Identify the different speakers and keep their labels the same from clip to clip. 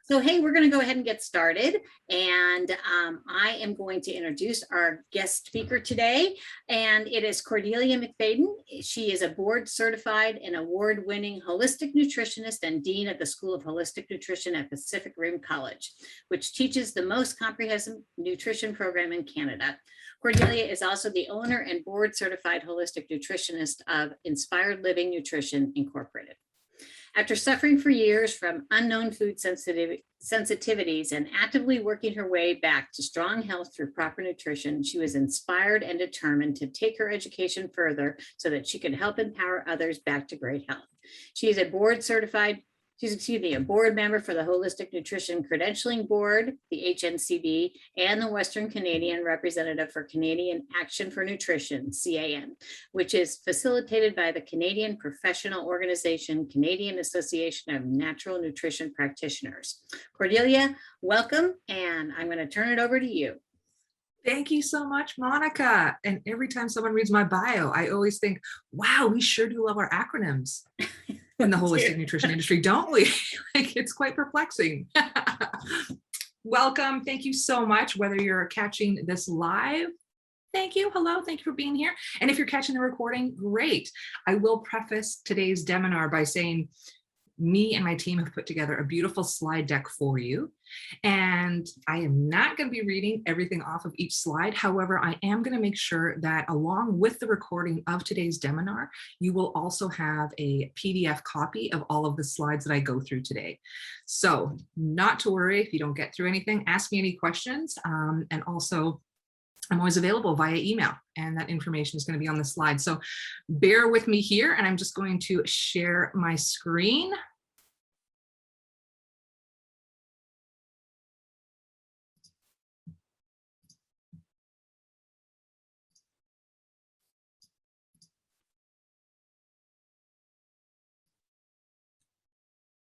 Speaker 1: So, hey, we're going to go ahead and get started. And I am going to introduce our guest speaker today. And it is Cordelia McFadden. She is a board certified and award-winning holistic nutritionist and dean of the School of Holistic Nutrition at Pacific Rim College, which teaches the most comprehensive nutrition program in Canada. Cordelia is also the owner and board certified holistic nutritionist of Inspired Living Nutrition Incorporated. After suffering for years from unknown food sensitivities and actively working her way back to strong health through proper nutrition, she was inspired and determined to take her education further so that she could help empower others back to great health. She is a board member for the Holistic Nutrition Credentialing Board, the HNCB, and the Western Canadian representative for Canadian Action for Nutrition, CAN, which is facilitated by the Canadian professional organization, Canadian Association of Natural Nutrition Practitioners. Cordelia, welcome, and I'm going to turn it over to you.
Speaker 2: Thank you so much, Monica. And every time someone reads my bio, I always think, wow, we sure do love our acronyms in the holistic nutrition industry, don't we? Like, it's quite perplexing. Welcome. Thank you so much. Whether you're catching this live, thank you. Hello. Thank you for being here. And if you're catching the recording, great. I will preface today's webinar by saying me and my team have put together a beautiful slide deck for you. And I am not going to be reading everything off of each slide. However, I am going to make sure that along with the recording of today's webinar, you will also have a PDF copy of all of the slides that I go through today. So not to worry if you don't get through anything, ask me any questions. And also, I'm always available via email, and that information is going to be on the slide. So bear with me here, and I'm just going to share my screen.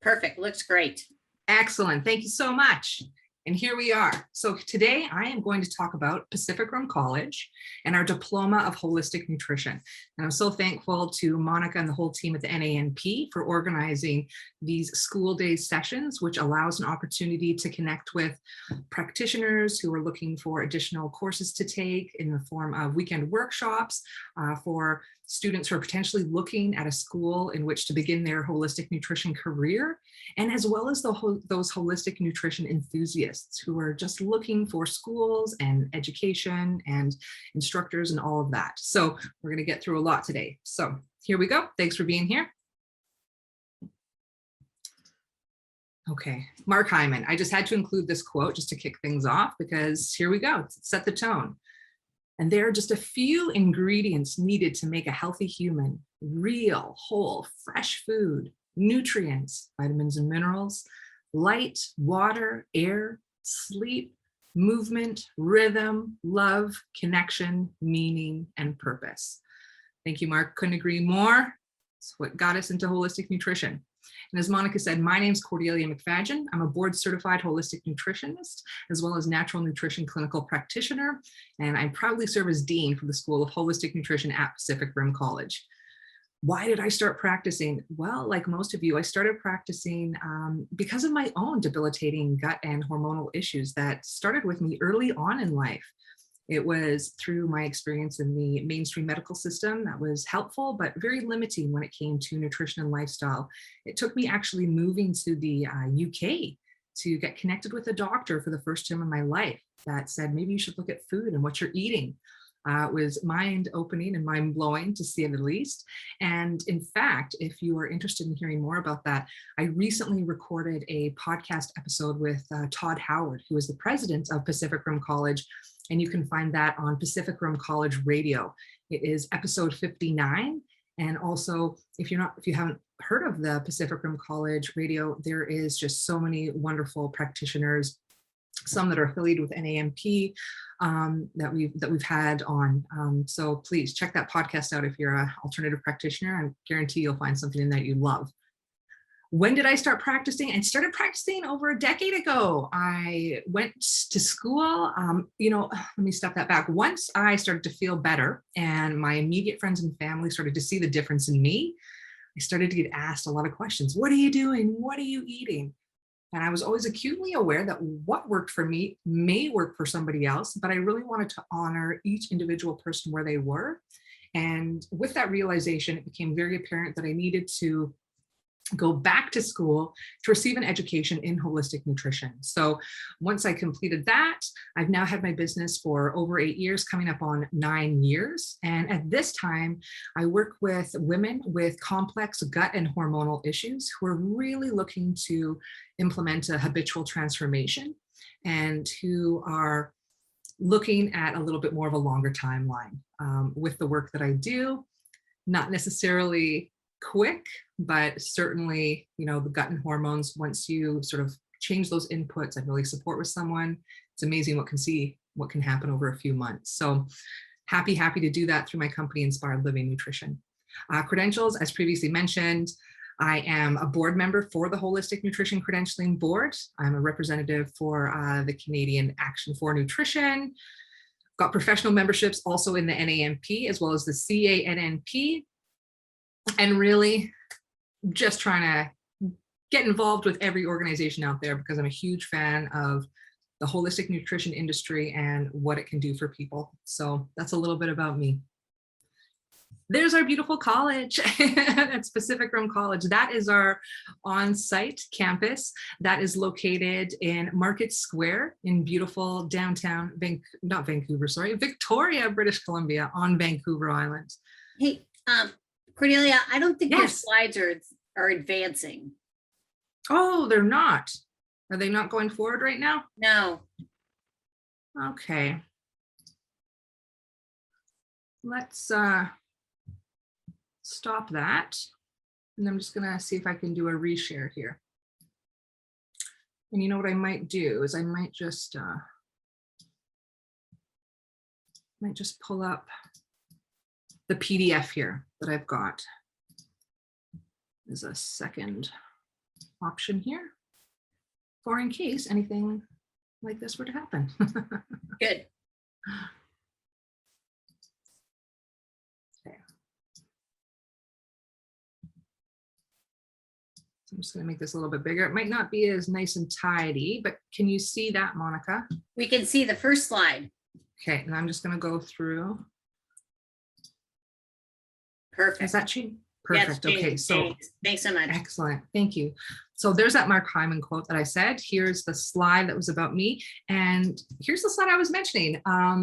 Speaker 1: Perfect. Looks great.
Speaker 2: Excellent. Thank you so much. And here we are. So today I am going to talk about Pacific Rim College and our Diploma of Holistic Nutrition. And I'm so thankful to Monica and the whole team at the NANP for organizing these school day sessions, which allows an opportunity to connect with practitioners who are looking for additional courses to take in the form of weekend workshops for students who are potentially looking at a school in which to begin their holistic nutrition career, and as well as those holistic nutrition enthusiasts who are just looking for schools and education and instructors and all of that. So we're going to get through a lot today. So here we go. Thanks for being here. Okay, Mark Hyman. I just had to include this quote just to kick things off because here we go. Set the tone. And there are just a few ingredients needed to make a healthy human: real, whole, fresh food, nutrients, vitamins and minerals, light, water, air, sleep, movement, rhythm, love, connection, meaning, and purpose. Thank you, Mark. Couldn't agree more. It's what got us into holistic nutrition. And as Monica said, my name's Cordelia McFadden. I'm a board certified holistic nutritionist, as well as natural nutrition clinical practitioner. And I proudly serve as dean for the School of Holistic Nutrition at Pacific Rim College. Why did I start practicing? Well, like most of you, I started practicing because of my own debilitating gut and hormonal issues that started with me early on in life. It was through my experience in the mainstream medical system that was helpful, but very limiting when it came to nutrition and lifestyle. It took me actually moving to the UK to get connected with a doctor for the first time in my life that said, maybe you should look at food and what you're eating. It was mind-opening and mind-blowing, to say the least. And in fact, if you are interested in hearing more about that, I recently recorded a podcast episode with Todd Howard, who is the president of Pacific Rim College. And you can find that on Pacific Rim College Radio. It is episode 59. And also, if you haven't heard of the Pacific Rim College Radio, there is just so many wonderful practitioners, some that are affiliated with NANP that we've had on. So please check that podcast out if you're an alternative practitioner. I guarantee you'll find something in that you love. When did I start practicing? I started practicing over a decade ago. I went to school, let me step that back. Once I started to feel better and my immediate friends and family started to see the difference in me, I started to get asked a lot of questions. What are you doing? What are you eating? And I was always acutely aware that what worked for me may work for somebody else, but I really wanted to honor each individual person where they were. And with that realization, it became very apparent that I needed to go back to school to receive an education in holistic nutrition. So once I completed that, I've now had my business for over 8 years, coming up on 9 years. And at this time, I work with women with complex gut and hormonal issues who are really looking to implement a habitual transformation and who are looking at a little bit more of a longer timeline with the work that I do. Not necessarily quick, but certainly, you know, the gut and hormones, once you sort of change those inputs and really support with someone, it's amazing what can happen over a few months. So happy to do that through my company, Inspired Living Nutrition. Credentials, as previously mentioned, I am a board member for the Holistic Nutrition Credentialing Board. I'm a representative for the Canadian Action for Nutrition. Got professional memberships also in the NANP as well as the CANNP. And really just trying to get involved with every organization out there because I'm a huge fan of the holistic nutrition industry and what it can do for people. So that's a little bit about me. There's our beautiful college at Pacific Rim College. That is our on-site campus that is located in Market Square in beautiful downtown, Victoria, British Columbia on Vancouver Island.
Speaker 1: Hey, Cordelia, I don't think your
Speaker 2: Yes.
Speaker 1: slides are advancing.
Speaker 2: Oh, they're not. Are they not going forward right now?
Speaker 1: No.
Speaker 2: Okay. Let's stop that. And I'm just gonna see if I can do a reshare here. And you know what I might do is I might just pull up the PDF here that I've got. There's a second option here for in case anything like this were to happen.
Speaker 1: Good.
Speaker 2: Okay. So I'm just going to make this a little bit bigger. It might not be as nice and tidy, but can you see that, Monica?
Speaker 1: We can see the first slide.
Speaker 2: Okay, and I'm just going to go through.
Speaker 1: Perfect.
Speaker 2: Is that changed? Perfect.
Speaker 1: Yes,
Speaker 2: okay, so
Speaker 1: thanks so much.
Speaker 2: excellent. Thank you. So there's that Mark Hyman quote that I said. Here's the slide that was about me. And here's the slide I was mentioning.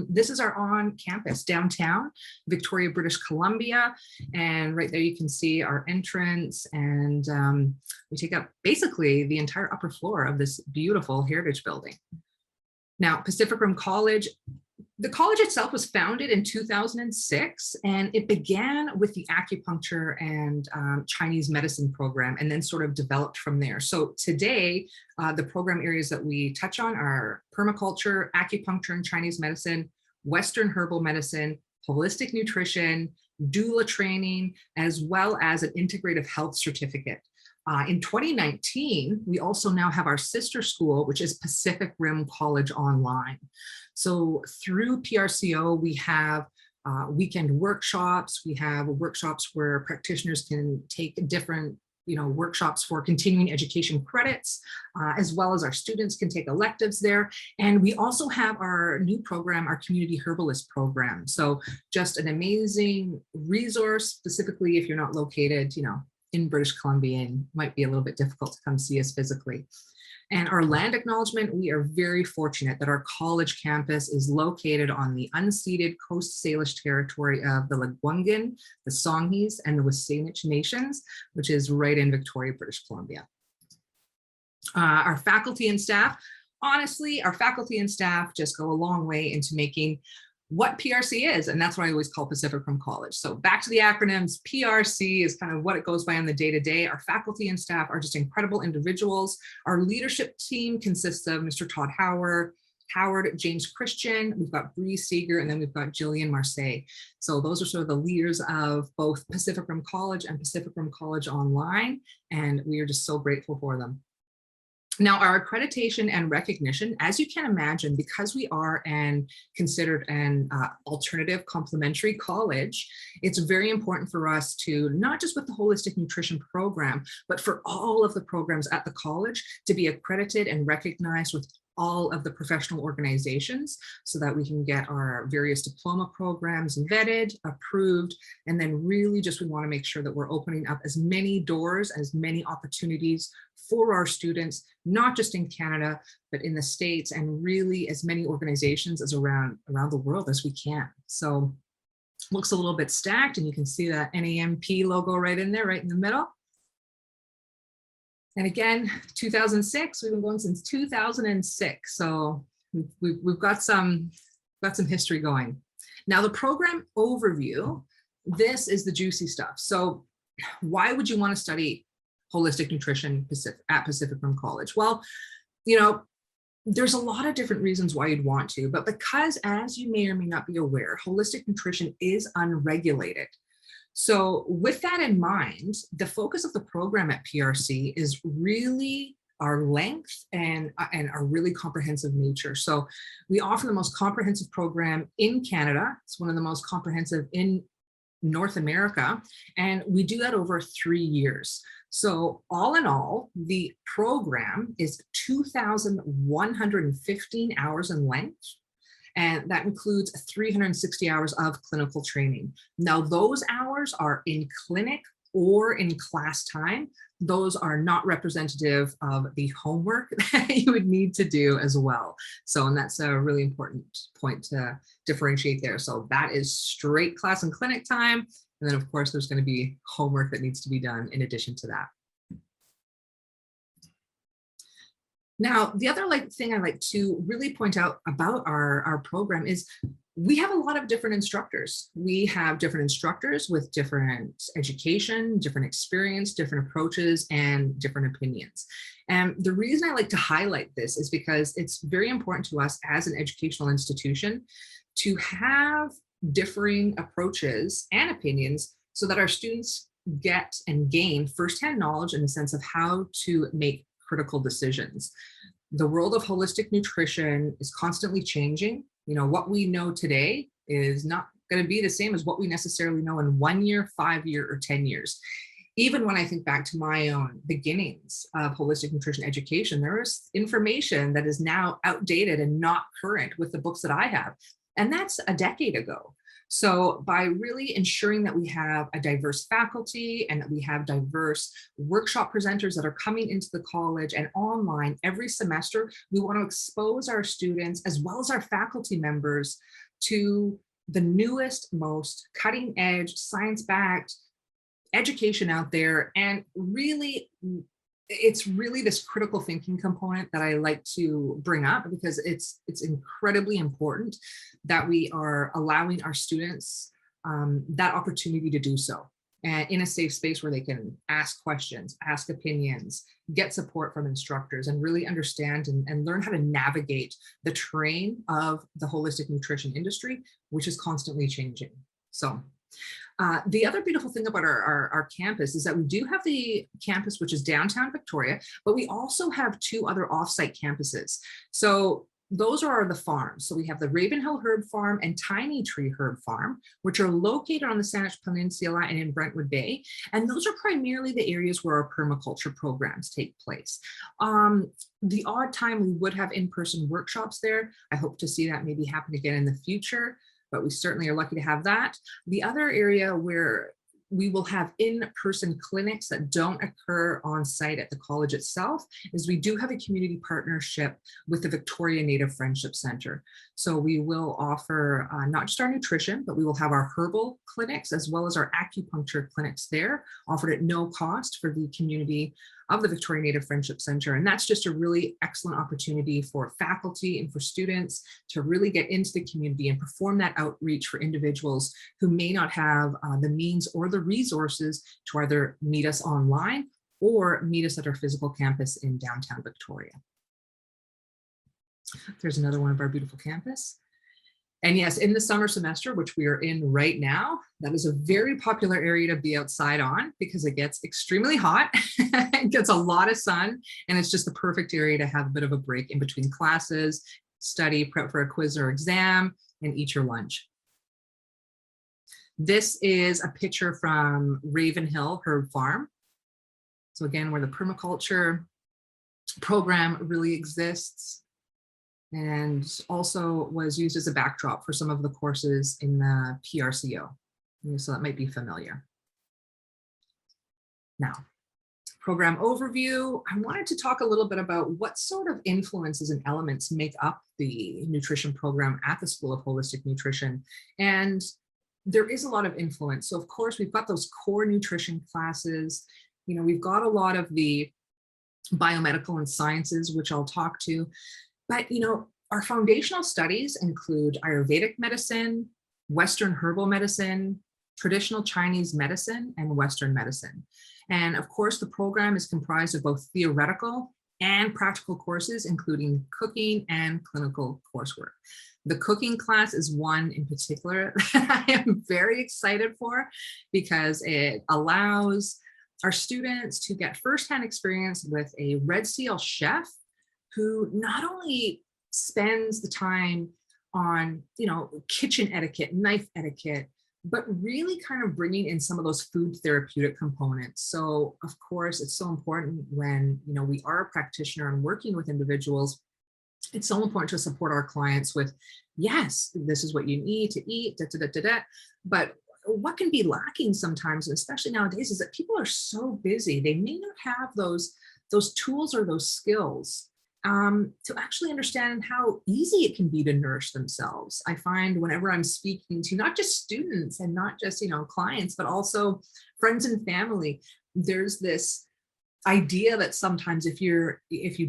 Speaker 2: This is our on campus downtown, Victoria, British Columbia. And right there you can see our entrance. And we take up basically the entire upper floor of this beautiful heritage building. Now, Pacific Rim College, the college itself was founded in 2006, and it began with the acupuncture and Chinese medicine program, and then sort of developed from there. So today, the program areas that we touch on are permaculture, acupuncture and Chinese medicine, Western herbal medicine, holistic nutrition, doula training, as well as an integrative health certificate. In 2019, we also now have our sister school, which is Pacific Rim College Online. So through PRCO, we have weekend workshops. We have workshops where practitioners can take different workshops for continuing education credits, as well as our students can take electives there. And we also have our new program, our Community Herbalist program. So just an amazing resource, specifically if you're not located, in British Columbia, and might be a little bit difficult to come see us physically. And our land acknowledgement, we are very fortunate that our college campus is located on the unceded Coast Salish territory of the Lekwungen, the Songhees, and the Wasanich nations, which is right in Victoria, British Columbia. Our faculty and staff, honestly, our faculty and staff just go a long way into making what PRC is, and that's what I always call Pacific Rim College. So back to the acronyms, PRC is kind of what it goes by on the day-to-day. Our faculty and staff are just incredible individuals. Our leadership team consists of Mr. Todd Howard, James Christian, we've got Bree Seeger, and then we've got Jillian Marseille. So those are sort of the leaders of both Pacific Rim College and Pacific Rim College Online, and we are just so grateful for them. Now, our accreditation and recognition, as you can imagine, because we are considered an alternative complementary college, it's very important for us to, not just with the holistic nutrition program, but for all of the programs at the college to be accredited and recognized with all of the professional organizations so that we can get our various diploma programs vetted, approved, and then really just we want to make sure that we're opening up as many doors, as many opportunities for our students, not just in Canada, but in the States, and really as many organizations as around the world as we can. So looks a little bit stacked, and you can see that NANP logo right in there, right in the middle. And again, 2006, we've been going since 2006. So we've got some history going. Now the program overview, this is the juicy stuff. So why would you want to study holistic nutrition at Pacific Rim College? Well, you know, there's a lot of different reasons why you'd want to, but because, as you may or may not be aware, holistic nutrition is unregulated. So with that in mind, the focus of the program at PRC is really our length and our really comprehensive nature. So we offer the most comprehensive program in Canada. It's one of the most comprehensive in North America, and we do that over 3 years. So all in all, the program is 2,115 hours in length, and that includes 360 hours of clinical training. Now, those hours are in clinic or in class time. Those are not representative of the homework that you would need to do as well. So, and that's a really important point to differentiate there. So that is straight class and clinic time. And then of course, there's going to be homework that needs to be done in addition to that. Now, the other thing I like to really point out about our program is we have a lot of different instructors. We have different instructors with different education, different experience, different approaches, and different opinions. And the reason I like to highlight this is because it's very important to us as an educational institution to have differing approaches and opinions so that our students get and gain firsthand knowledge in the sense of how to make critical decisions. The world of holistic nutrition is constantly changing. You know, what we know today is not going to be the same as what we necessarily know in 1 year, 5 year, or 10 years. Even when I think back to my own beginnings of holistic nutrition education, there is information that is now outdated and not current with the books that I have. And that's a decade ago. So by really ensuring that we have a diverse faculty and that we have diverse workshop presenters that are coming into the college and online every semester, we want to expose our students as well as our faculty members to the newest, most cutting edge, science-backed education out there. And really, it's really this critical thinking component that I like to bring up because it's incredibly important that we are allowing our students that opportunity to do so, and in a safe space where they can ask questions, ask opinions, get support from instructors, and really understand and learn how to navigate the terrain of the holistic nutrition industry, which is constantly changing. So the other beautiful thing about our campus is that we do have the campus, which is downtown Victoria, but we also have 2 other offsite campuses. So those are the farms. So we have the Ravenhill Herb Farm and Tiny Tree Herb Farm, which are located on the Saanich Peninsula and in Brentwood Bay. And those are primarily the areas where our permaculture programs take place. The odd time we would have in-person workshops there. I hope to see that maybe happen again in the future, but we certainly are lucky to have that. The other area where we will have in-person clinics that don't occur on site at the college itself is we do have a community partnership with the Victoria Native Friendship Center. So we will offer not just our nutrition, but we will have our herbal clinics as well as our acupuncture clinics there, offered at no cost for the community of the Victoria Native Friendship Center. And that's just a really excellent opportunity for faculty and for students to really get into the community and perform that outreach for individuals who may not have the means or the resources to either meet us online or meet us at our physical campus in downtown Victoria. There's another one of our beautiful campus. And yes, in the summer semester, which we are in right now, that is a very popular area to be outside on because it gets extremely hot, it gets a lot of sun, and it's just the perfect area to have a bit of a break in between classes, study, prep for a quiz or exam, and eat your lunch. This is a picture from Ravenhill Herb Farm. So again, where the permaculture program really exists, and also was used as a backdrop for some of the courses in the PRCO. So that might be familiar. Now, program overview. I wanted to talk a little bit about what sort of influences and elements make up the nutrition program at the School of Holistic Nutrition. And there is a lot of influence. So of course, we've got those core nutrition classes. You know, we've got a lot of the biomedical and sciences, which I'll talk to. But, you know, our foundational studies include Ayurvedic medicine, Western herbal medicine, traditional Chinese medicine, and Western medicine. And of course, the program is comprised of both theoretical and practical courses, including cooking and clinical coursework. The cooking class is one in particular that I am very excited for because it allows our students to get firsthand experience with a Red Seal chef who not only spends the time on, you know, kitchen etiquette, knife etiquette, but really kind of bringing in some of those food therapeutic components. So of course, it's so important when, you know, we are a practitioner and working with individuals, it's so important to support our clients with, yes, this is what you need to eat, da, da, da, da, da. But what can be lacking sometimes, especially nowadays, is that people are so busy. They may not have those tools or those skills to actually understand how easy it can be to nourish themselves. I find whenever I'm speaking to not just students and not just, you know, clients, but also friends and family, there's this idea that sometimes if you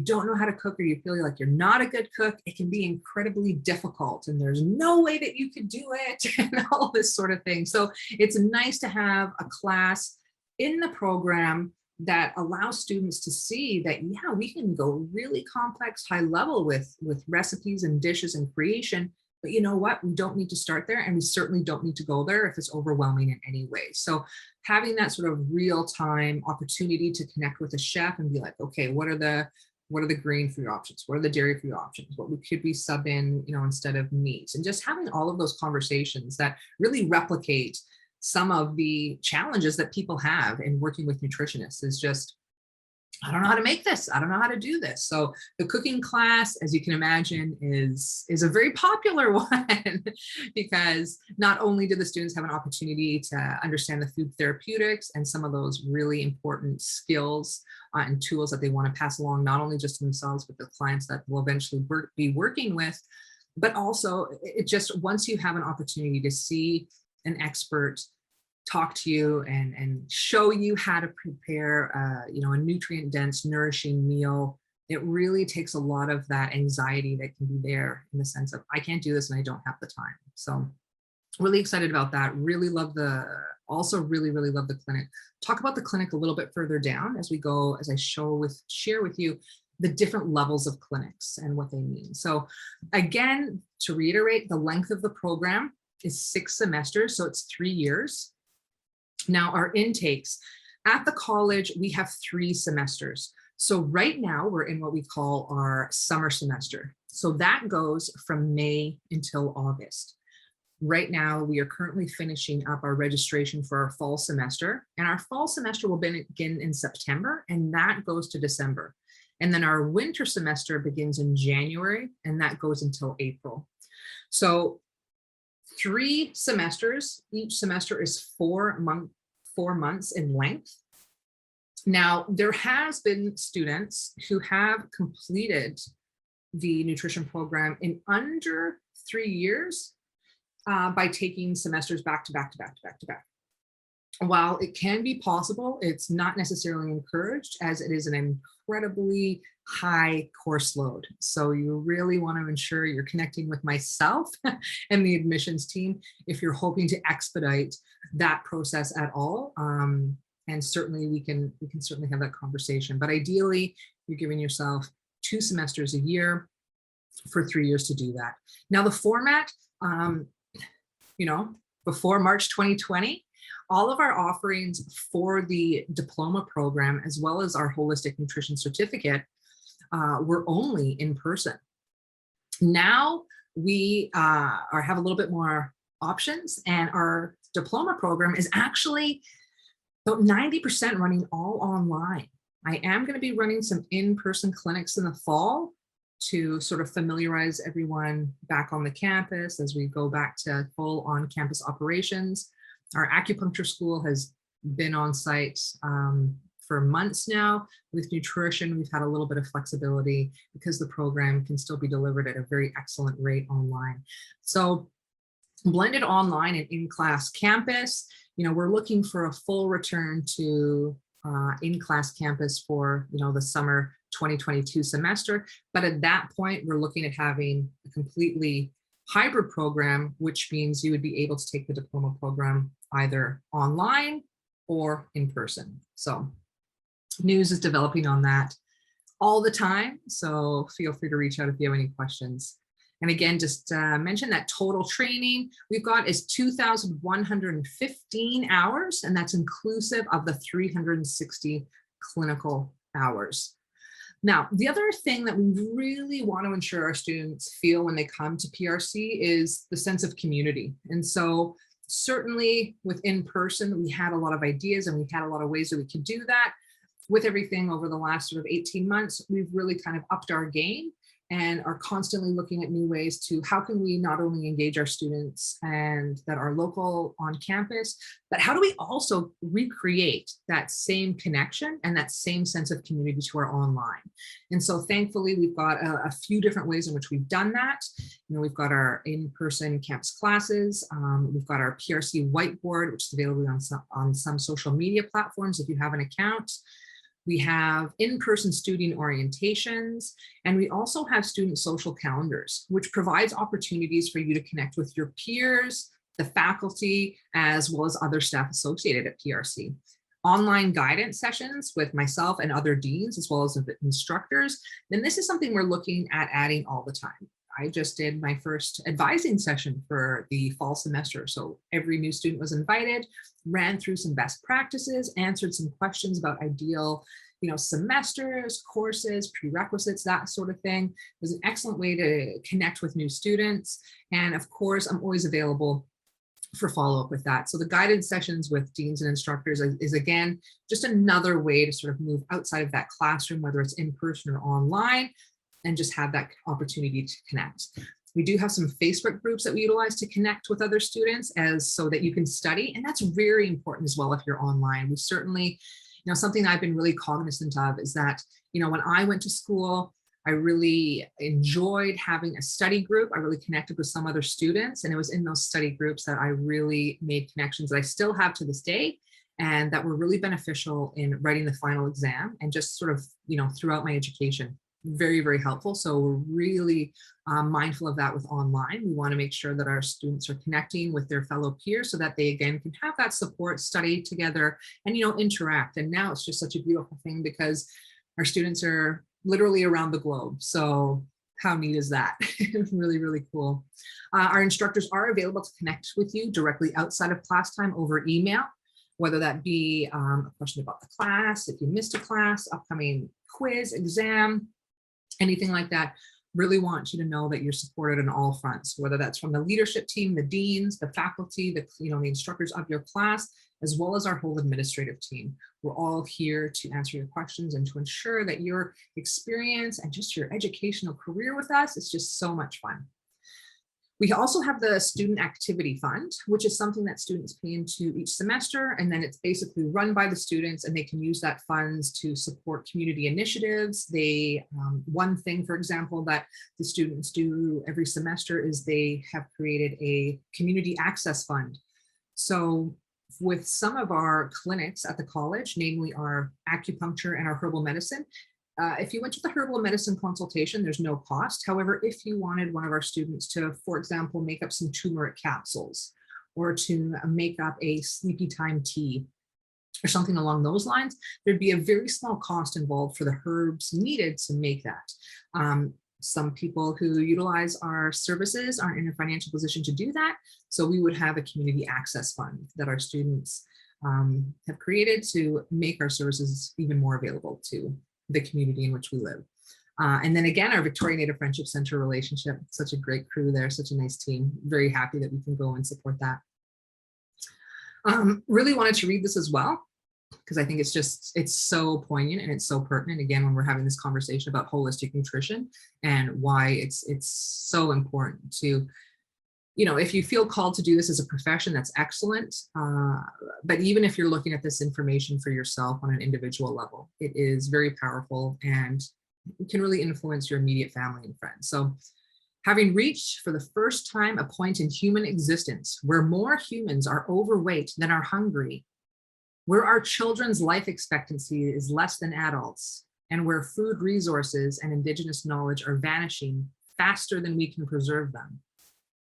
Speaker 2: don't know how to cook or you feel like you're not a good cook, it can be incredibly difficult and there's no way that you could do it and all this sort of thing. So it's nice to have a class in the program that allows students to see that, yeah, we can go really complex, high level with recipes and dishes and creation, but you know what, we don't need to start there, and we certainly don't need to go there if it's overwhelming in any way. So having that sort of real-time opportunity to connect with a chef and be like, okay, what are the grain-free options? What are the dairy-free options? What could we sub in, you know, instead of meat? And just having all of those conversations that really replicate some of the challenges that people have in working with nutritionists is just, I don't know how to make this. I don't know how to do this. So the cooking class, as you can imagine, is a very popular one because not only do the students have an opportunity to understand the food therapeutics and some of those really important skills and tools that they want to pass along, not only just to themselves, but the clients that will eventually be working with, but also it just, once you have an opportunity to see an expert talk to you and show you how to prepare, you know, a nutrient-dense, nourishing meal, it really takes a lot of that anxiety that can be there in the sense of, I can't do this and I don't have the time. So really excited about that. Really love also really love the clinic. Talk about the clinic a little bit further down as we go, as I share with you the different levels of clinics and what they mean. So again, to reiterate, the length of the program is 6 semesters, so it's 3 years. Now, our intakes at the college, we have 3 semesters. So right now we're in what we call our summer semester. So that goes from May until August. Right now, we are currently finishing up our registration for our fall semester, and our fall semester will begin in September, and that goes to December. And then our winter semester begins in January, and that goes until April. So 3 semesters, each semester is 4 months in length. Now, there has been students who have completed the nutrition program in under 3 years by taking semesters back to back. While it can be possible, it's not necessarily encouraged, as it is an incredibly high course load. So you really want to ensure you're connecting with myself and the admissions team if you're hoping to expedite that process at all. And certainly we can certainly have that conversation. But ideally, you're giving yourself 2 semesters a year for 3 years to do that. Now, the format, You know, before March 2020, all of our offerings for the diploma program, as well as our holistic nutrition certificate, were only in person. Now we have a little bit more options, and our diploma program is actually about 90% running all online. I am going to be running some in-person clinics in the fall to sort of familiarize everyone back on the campus as we go back to full on-campus operations. Our acupuncture school has been on site for months now. With nutrition, we've had a little bit of flexibility because the program can still be delivered at a very excellent rate online. So blended online and in-class campus, you know, we're looking for a full return to in-class campus for, you know, the summer 2022 semester. But at that point, we're looking at having a completely hybrid program, which means you would be able to take the diploma program either online or in person. So news is developing on that all the time. So feel free to reach out if you have any questions. And again, just mention that total training we've got is 2,115 hours, and that's inclusive of the 360 clinical hours. Now, the other thing that we really want to ensure our students feel when they come to PRC is the sense of community. And so certainly with in-person, we had a lot of ideas and we had a lot of ways that we could do that. With everything over the last sort of 18 months, we've really kind of upped our game and are constantly looking at new ways to how can we not only engage our students and that are local on campus, but how do we also recreate that same connection and that same sense of community to our online. And so thankfully, we've got a few different ways in which we've done that. You know, we've got our in-person campus classes. We've got our PRC whiteboard, which is available on some social media platforms if you have an account. We have in-person student orientations, and we also have student social calendars, which provides opportunities for you to connect with your peers, the faculty, as well as other staff associated at PRC. Online guidance sessions with myself and other deans, as well as instructors. And this is something we're looking at adding all the time. I just did my first advising session for the fall semester. So every new student was invited, ran through some best practices, answered some questions about ideal, you know, semesters, courses, prerequisites, that sort of thing. It was an excellent way to connect with new students. And of course, I'm always available for follow-up with that. So the guidance sessions with deans and instructors is again, just another way to sort of move outside of that classroom, whether it's in person or online, and just have that opportunity to connect. We do have some Facebook groups that we utilize to connect with other students so that you can study. And that's very important as well if you're online. We certainly, you know, something I've been really cognizant of is that, you know, when I went to school, I really enjoyed having a study group. I really connected with some other students, and it was in those study groups that I really made connections that I still have to this day, and that were really beneficial in writing the final exam and just sort of, you know, throughout my education. Very, very helpful. So we're really mindful of that with online. We want to make sure that our students are connecting with their fellow peers so that they, again, can have that support, study together, and, you know, interact. And now it's just such a beautiful thing because our students are literally around the globe. So how neat is that? Really, really cool. Our instructors are available to connect with you directly outside of class time over email, whether that be a question about the class, if you missed a class, upcoming quiz, exam, anything like that. Really want you to know that you're supported on all fronts, whether that's from the leadership team, the deans, the faculty, the instructors of your class, as well as our whole administrative team. We're all here to answer your questions and to ensure that your experience and just your educational career with us is just so much fun. We also have the Student Activity Fund, which is something that students pay into each semester, and then it's basically run by the students, and they can use that funds to support community initiatives. They, one thing, for example, that the students do every semester is they have created a community access fund. So with some of our clinics at the college, namely our acupuncture and our herbal medicine, if you went to the herbal medicine consultation, there's no cost. However, if you wanted one of our students to, for example, make up some turmeric capsules or to make up a sleepy time tea or something along those lines, there'd be a very small cost involved for the herbs needed to make that. Some people who utilize our services aren't in a financial position to do that. So we would have a community access fund that our students have created to make our services even more available to the community in which we live. And then again, our Victoria Native Friendship Center relationship, such a great crew there, such a nice team. Very happy that we can go and support that. Really wanted to read this as well, because I think it's so poignant and it's so pertinent, again, when we're having this conversation about holistic nutrition and why it's so important to, if you feel called to do this as a profession, that's excellent. But even if you're looking at this information for yourself on an individual level, it is very powerful and it can really influence your immediate family and friends. So having reached for the first time a point in human existence where more humans are overweight than are hungry, where our children's life expectancy is less than adults, and where food resources and Indigenous knowledge are vanishing faster than we can preserve them,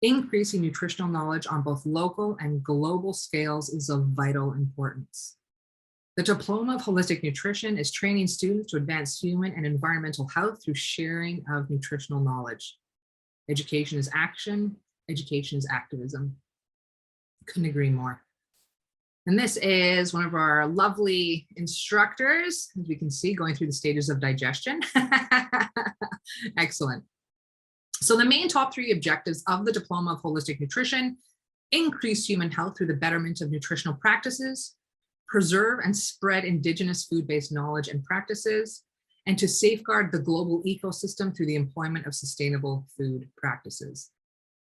Speaker 2: increasing nutritional knowledge on both local and global scales is of vital importance. The Diploma of Holistic Nutrition is training students to advance human and environmental health through sharing of nutritional knowledge. Education is action, education is activism. Couldn't agree more. And this is one of our lovely instructors, as we can see, going through the stages of digestion. Excellent. So the main top 3 objectives of the Diploma of Holistic Nutrition: increase human health through the betterment of nutritional practices, preserve and spread Indigenous food-based knowledge and practices, and to safeguard the global ecosystem through the employment of sustainable food practices.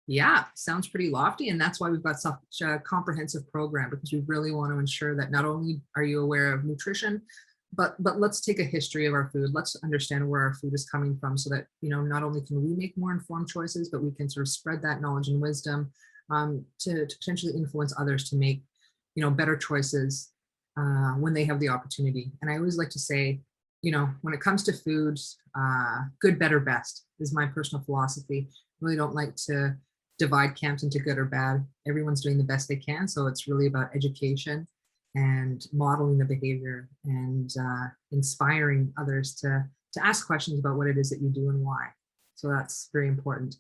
Speaker 2: Yeah, sounds pretty lofty, and that's why we've got such a comprehensive program, because we really want to ensure that not only are you aware of nutrition, but let's take a history of our food. Let's understand where our food is coming from, so that not only can we make more informed choices, but we can sort of spread that knowledge and wisdom to potentially influence others to make better choices when they have the opportunity. And I always like to say, when it comes to food, good, better, best is my personal philosophy. I really don't like to divide camps into good or bad. Everyone's doing the best they can. So it's really about education and modeling the behavior and inspiring others to ask questions about what it is that you do and why. So that's very important.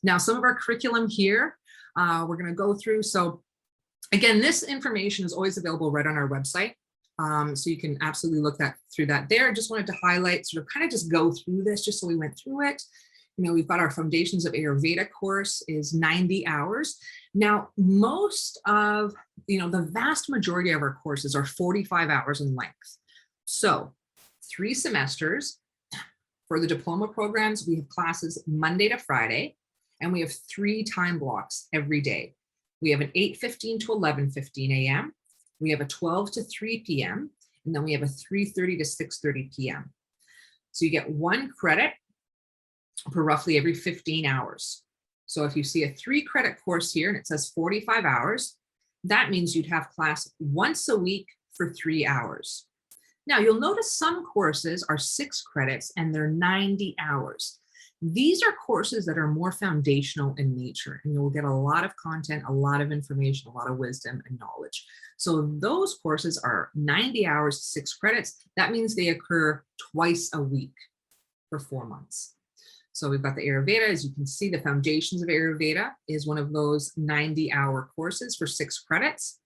Speaker 2: Now, some of our curriculum here, we're going to go through. So again, this information is always available right on our website. So you can absolutely look through that there. Just wanted to highlight, sort of kind of just go through this just so we went through it. We've got our Foundations of Ayurveda course is 90 hours. Now, most of, the vast majority of our courses are 45 hours in length. So 3 semesters. For the diploma programs, we have classes Monday to Friday, and we have 3 time blocks every day. We have an 8:15 to 11:15 a.m. We have a 12 to 3 p.m. and then we have a 3:30 to 6:30 p.m. So you get 1 credit for roughly every 15 hours. So if you see a 3 credit course here and it says 45 hours, that means you'd have class once a week for 3 hours. Now you'll notice some courses are 6 credits and they're 90 hours. These are courses that are more foundational in nature, and you'll get a lot of content, a lot of information, a lot of wisdom and knowledge. So those courses are 90 hours, 6 credits. That means they occur twice a week for 4 months. So we've got the Ayurveda. As you can see, the Foundations of Ayurveda is one of those 90-hour courses for 6 credits.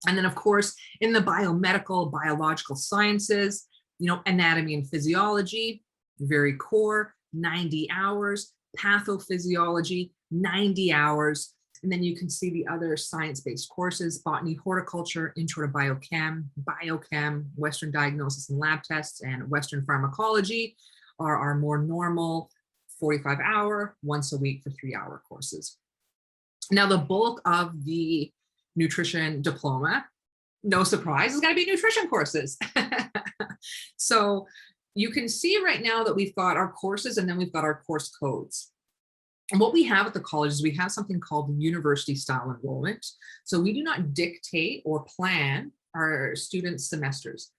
Speaker 2: And then, of course, in the biomedical, biological sciences, anatomy and physiology, very core, 90 hours, pathophysiology, 90 hours. And then you can see the other science-based courses: botany, horticulture, intro to biochem, Western diagnosis and lab tests, and Western pharmacology are our more normal 45-hour, once a week for 3-hour courses. Now, the bulk of the nutrition diploma, no surprise, is going to be nutrition courses. So you can see right now that we've got our courses and then we've got our course codes. And what we have at the college is we have something called university style enrollment. So we do not dictate or plan our students' semesters.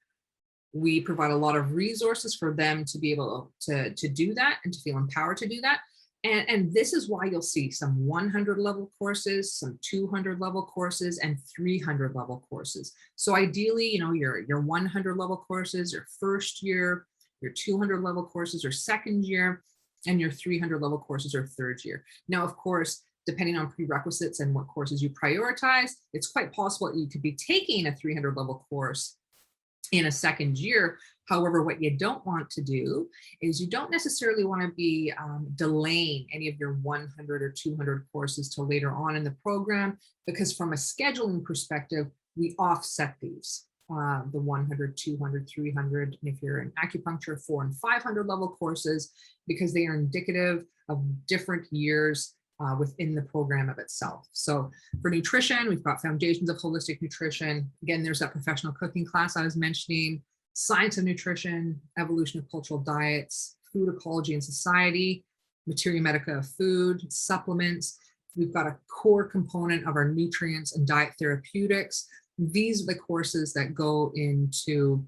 Speaker 2: We provide a lot of resources for them to be able to do that and to feel empowered to do that. And this is why you'll see some 100 level courses, some 200 level courses, and 300 level courses. So ideally, your 100 level courses, your first year, your 200 level courses, your second year, and your 300 level courses are third year. Now, of course, depending on prerequisites and what courses you prioritize, it's quite possible that you could be taking a 300 level course in a second year. However, what you don't want to do is you don't necessarily want to be delaying any of your 100 or 200 courses till later on in the program, because from a scheduling perspective, we offset these. The 100, 200, 300, and if you're in acupuncture, 400 and 500 level courses, because they are indicative of different years within the program of itself. So for nutrition, we've got Foundations of Holistic Nutrition. Again, there's that professional cooking class I was mentioning, Science of Nutrition, Evolution of Cultural Diets, Food Ecology and Society, Materia Medica of Food, Supplements. We've got a core component of our Nutrients and Diet Therapeutics. These are the courses that go into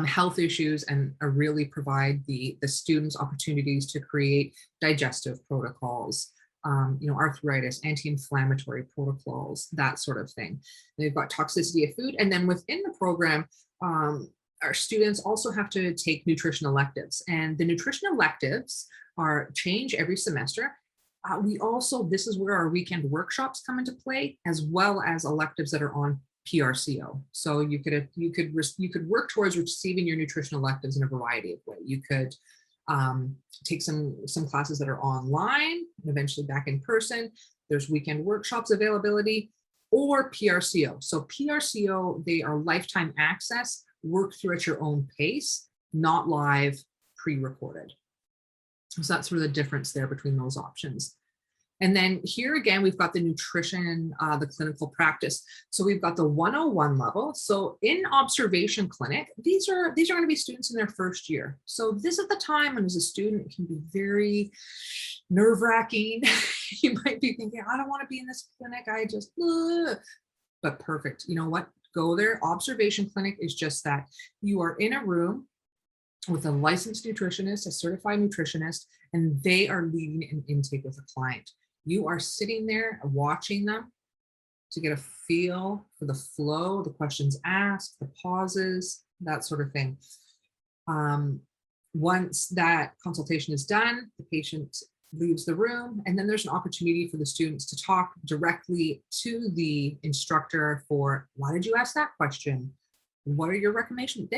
Speaker 2: health issues and really provide the students opportunities to create digestive protocols, arthritis, anti-inflammatory protocols, that sort of thing. They've got toxicity of food. And then within the program, our students also have to take nutrition electives, and the nutrition electives change every semester. This is where our weekend workshops come into play, as well as electives that are on PRCO. So you could work towards receiving your nutrition electives in a variety of ways. You could take some classes that are online and eventually back in person. There's weekend workshops availability, or PRCO. So PRCO, they are lifetime access, work through at your own pace, not live, pre-recorded. So that's sort of the difference there between those options. And then here again, we've got the nutrition, the clinical practice. So we've got the 101 level. So in observation clinic, these are going to be students in their first year. So this is the time when as a student, it can be very nerve-wracking. You might be thinking, I don't want to be in this clinic. But perfect. You know what? Go there. Observation clinic is just that. You are in a room with a licensed nutritionist, a certified nutritionist, and they are leading an intake with a client. You are sitting there watching them to get a feel for the flow, the questions asked, the pauses, that sort of thing. Once that consultation is done, the patient leaves the room, and then there's an opportunity for the students to talk directly to the instructor for, why did you ask that question? What are your recommendations?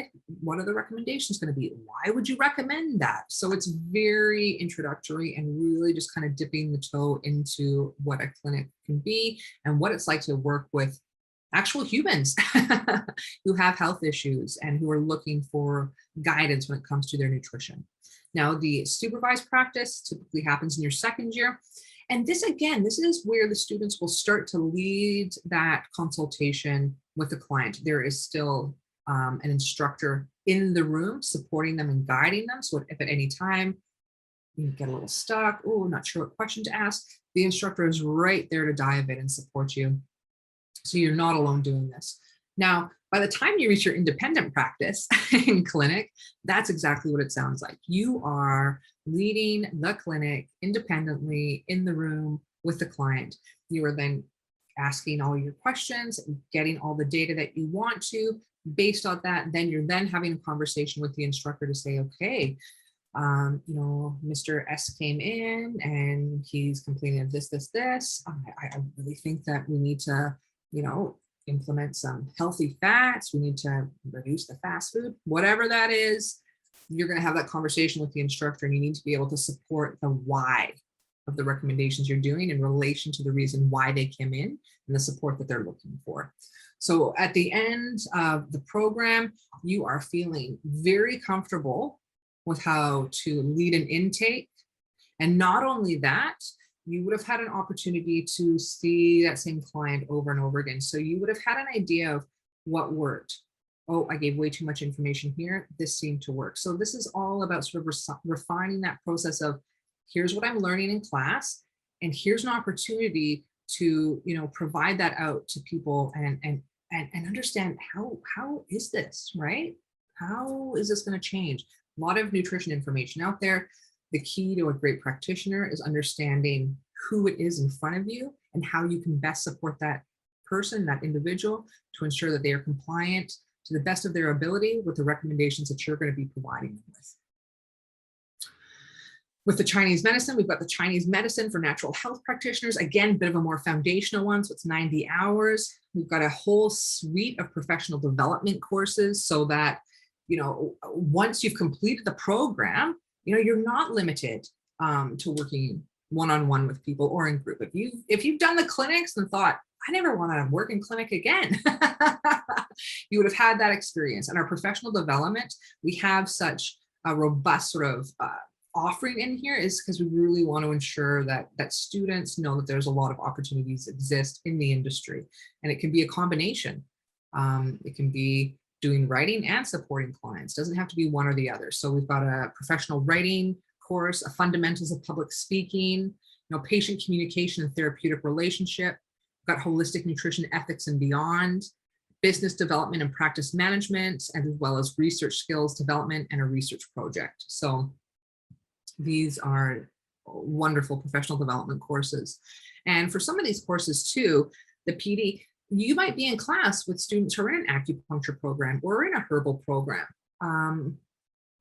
Speaker 2: What are the recommendations going to be? Why would you recommend that? So it's very introductory and really just kind of dipping the toe into what a clinic can be and what it's like to work with actual humans who have health issues and who are looking for guidance when it comes to their nutrition. Now, the supervised practice typically happens in your second year. And this, again, this is where the students will start to lead that consultation with the client. There is still an instructor in the room supporting them and guiding them. So if at any time you get a little stuck, not sure what question to ask, the instructor is right there to dive in and support you. So you're not alone doing this. Now, by the time you reach your independent practice in clinic, that's exactly what it sounds like. You are leading the clinic independently in the room with the client. You are then asking all your questions, getting all the data that you want to. Based on that, then you're then having a conversation with the instructor to say, okay, Mr. S came in and he's complaining of this. I really think that we need to, implement some healthy fats. We need to reduce the fast food, whatever that is. You're going to have that conversation with the instructor, and you need to be able to support the why of the recommendations you're doing in relation to the reason why they came in and the support that they're looking for. So at the end of the program, you are feeling very comfortable with how to lead an intake. And not only that, you would have had an opportunity to see that same client over and over again. So you would have had an idea of what worked. Oh, I gave way too much information here. This seemed to work. So this is all about sort of refining that process of, here's what I'm learning in class, and here's an opportunity to, provide that out to people and understand how is this, right? How is this going to change? A lot of nutrition information out there. The key to a great practitioner is understanding who it is in front of you and how you can best support that person, that individual, to ensure that they are compliant to the best of their ability with the recommendations that you're going to be providing them with. With the Chinese medicine, we've got the Chinese medicine for natural health practitioners. Again, a bit of a more foundational one, so it's 90 hours. We've got a whole suite of professional development courses so that, you know, once you've completed the program, you know, you're not limited to working one-on-one with people or in group. If you've done the clinics and thought, I never want to work in clinic again, you would have had that experience. And our professional development, we have such a robust sort of offering in here is because we really want to ensure that students know that there's a lot of opportunities exist in the industry, and it can be a combination. It can be doing writing and supporting clients. Doesn't have to be one or the other. So we've got a professional writing course, a fundamentals of public speaking, you know, patient communication and therapeutic relationship. We've got holistic nutrition ethics and beyond, business development and practice management, as well as research skills development and a research project. So these are wonderful professional development courses. And for some of these courses too, the PD, you might be in class with students who are in an acupuncture program or in a herbal program.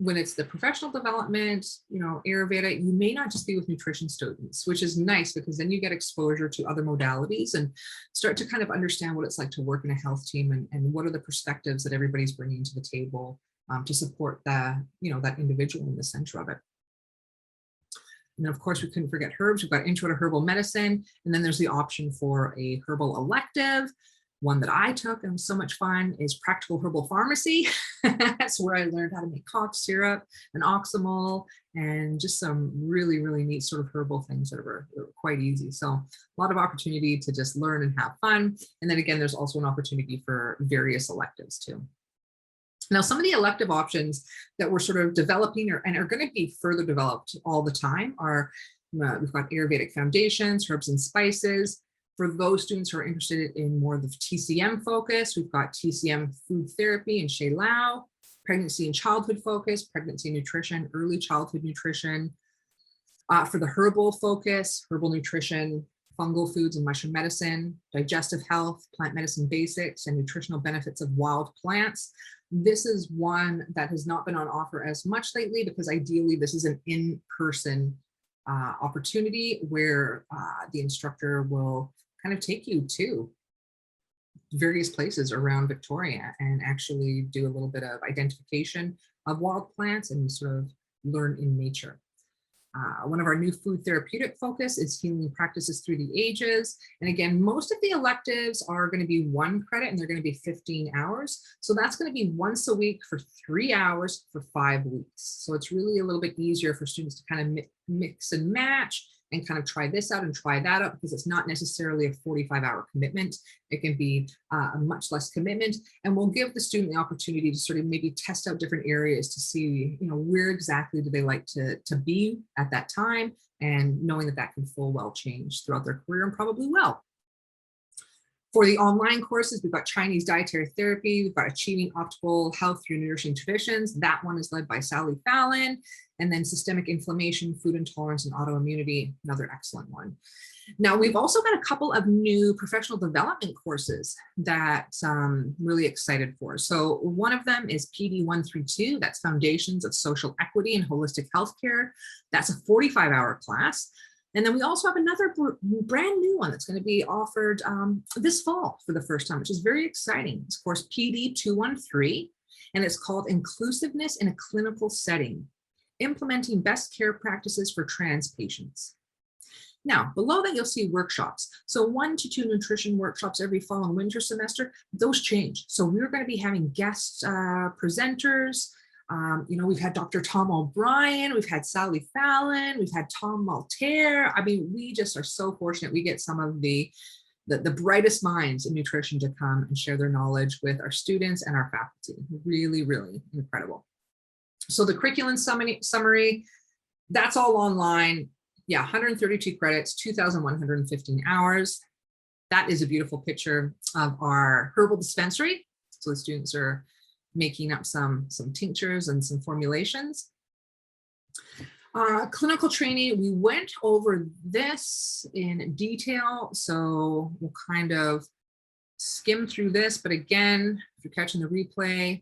Speaker 2: When it's the professional development, you know, Ayurveda, you may not just be with nutrition students, which is nice because then you get exposure to other modalities and start to kind of understand what it's like to work in a health team and what are the perspectives that everybody's bringing to the table to support the, you know, that individual in the center of it. And then of course, we couldn't forget herbs. We've got intro to herbal medicine. And then there's the option for a herbal elective. One that I took and was so much fun is practical herbal pharmacy. That's where I learned how to make cough syrup and oxymol and just some really, really neat sort of herbal things that were quite easy. So a lot of opportunity to just learn and have fun. And then again, there's also an opportunity for various electives too. Now, some of the elective options that we're sort of developing and are going to be further developed all the time are, we've got Ayurvedic foundations, herbs and spices. For those students who are interested in more of the TCM focus, we've got TCM food therapy and Shay Lao, pregnancy and childhood focus, pregnancy and nutrition, early childhood nutrition. For the herbal focus, herbal nutrition, fungal foods and mushroom medicine, digestive health, plant medicine basics, and nutritional benefits of wild plants. This is one that has not been on offer as much lately because ideally this is an in-person opportunity where the instructor will kind of take you to various places around Victoria and actually do a little bit of identification of wild plants and sort of learn in nature. One of our new food therapeutic focus is healing practices through the ages. And again, most of the electives are going to be 1 credit and they're going to be 15 hours. So that's going to be once a week for 3 hours for 5 weeks. So it's really a little bit easier for students to kind of mix and match and kind of try this out and try that out because it's not necessarily a 45-hour commitment. It can be a much less commitment, and we'll give the student the opportunity to sort of maybe test out different areas to see, you know, where exactly do they like to be at that time, and knowing that that can full well change throughout their career and probably will. For the online courses, we've got Chinese dietary therapy, we've got achieving optimal health through nourishing traditions. That one is led by Sally Fallon. And then systemic inflammation, food intolerance, and autoimmunity, another excellent one. Now, we've also got a couple of new professional development courses that I'm really excited for. So one of them is PD 132, that's Foundations of Social Equity and Holistic Healthcare. That's a 45-hour class. And then we also have another brand new one that's going to be offered this fall for the first time, which is very exciting. It's course PD 213, and it's called Inclusiveness in a Clinical Setting, Implementing Best Care Practices for Trans Patients. Now, below that, you'll see workshops. So 1 to 2 nutrition workshops every fall and winter semester, those change. So we're going to be having guest presenters. You know, we've had Dr. Tom O'Brien, we've had Sally Fallon, we've had Tom Maltaire. I mean, we just are so fortunate. We get some of the brightest minds in nutrition to come and share their knowledge with our students and our faculty. Really, really incredible. So the curriculum summary, that's all online. Yeah, 132 credits, 2,115 hours. That is a beautiful picture of our herbal dispensary. So the students are making up some tinctures and some formulations. Clinical training, we went over this in detail, so we'll kind of skim through this, but again, if you're catching the replay,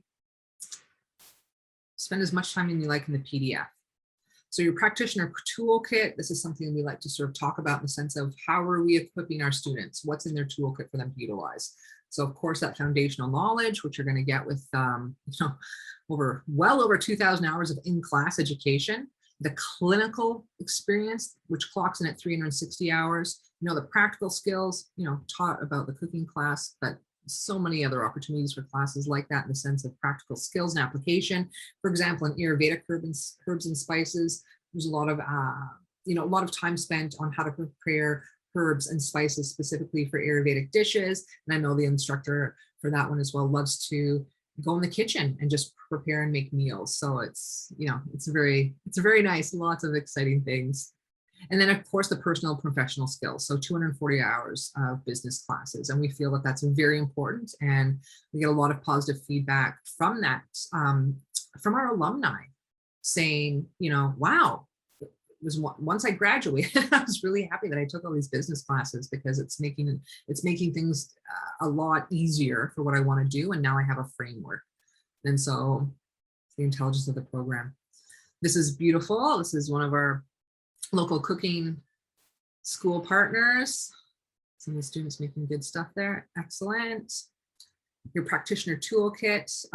Speaker 2: spend as much time as you like in the PDF. So your practitioner toolkit, this is something we like to sort of talk about in the sense of how are we equipping our students? What's in their toolkit for them to utilize? So of course, that foundational knowledge, which you're going to get with well over 2,000 hours of in-class education, the clinical experience, which clocks in at 360 hours, the practical skills, taught about the cooking class, but so many other opportunities for classes like that in the sense of practical skills and application. For example, in Ayurvedic herbs and spices, there's a lot of time spent on how to prepare herbs and spices specifically for Ayurvedic dishes. And I know the instructor for that one as well loves to go in the kitchen and just prepare and make meals. So it's very nice, lots of exciting things. And then of course the personal and professional skills. So 240 hours of business classes. And we feel that that's very important. And we get a lot of positive feedback from that, from our alumni saying, wow, it was once I graduated, I was really happy that I took all these business classes because it's making things a lot easier for what I want to do. And now I have a framework. And so it's the intelligence of the program. This is beautiful. This is one of our local cooking school partners. Some of the students making good stuff there. Excellent. Your practitioner toolkit,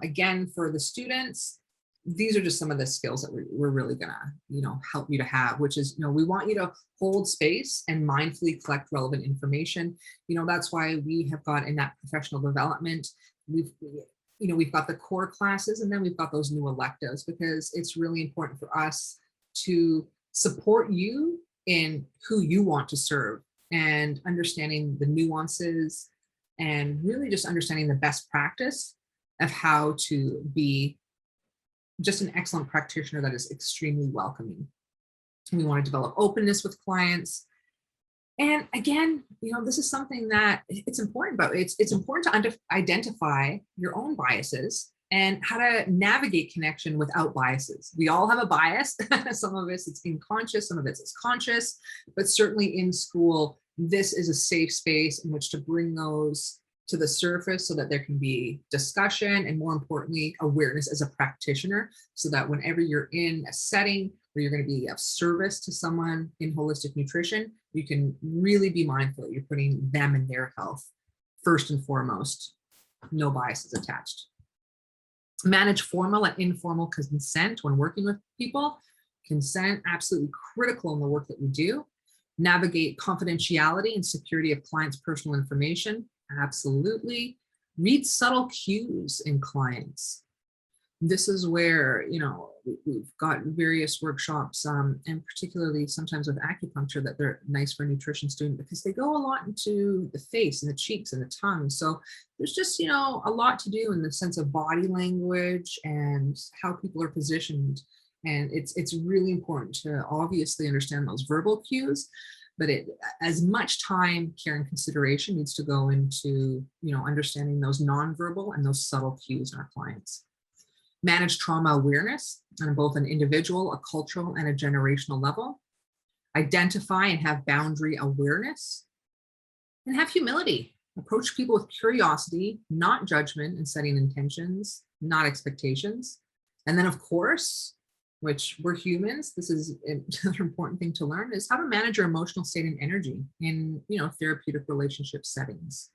Speaker 2: again, for the students, these are just some of the skills that we're really gonna, help you to have, which is, we want you to hold space and mindfully collect relevant information. That's why we have got in that professional development, we've got the core classes, and then we've got those new electives, because it's really important for us to support you in who you want to serve and understanding the nuances and really just understanding the best practice of how to be just an excellent practitioner that is extremely welcoming. We want to develop openness with clients. And again, this is something that it's important, but it's important to identify your own biases and how to navigate connection without biases. We all have a bias. Some of us it's unconscious, some of it's conscious, but certainly in school, this is a safe space in which to bring those to the surface so that there can be discussion and, more importantly, awareness as a practitioner, so that whenever you're in a setting where you're going to be of service to someone in holistic nutrition, you can really be mindful that you're putting them and their health first and foremost. No biases attached. Manage formal and informal consent when working with people. Consent, absolutely critical in the work that we do. Navigate confidentiality and security of clients' personal information. Absolutely. Read subtle cues in clients. This is where, we've got various workshops, and particularly sometimes with acupuncture, that they're nice for a nutrition student because they go a lot into the face and the cheeks and the tongue. So there's just, a lot to do in the sense of body language and how people are positioned. And it's really important to obviously understand those verbal cues, but as much time, care, and consideration needs to go into, understanding those nonverbal and those subtle cues in our clients. Manage trauma awareness on both an individual, a cultural, and a generational level. Identify and have boundary awareness. And have humility. Approach people with curiosity, not judgment, and setting intentions, not expectations. And then, of course, which we're humans, this is another important thing to learn, is how to manage your emotional state and energy in, therapeutic relationship settings.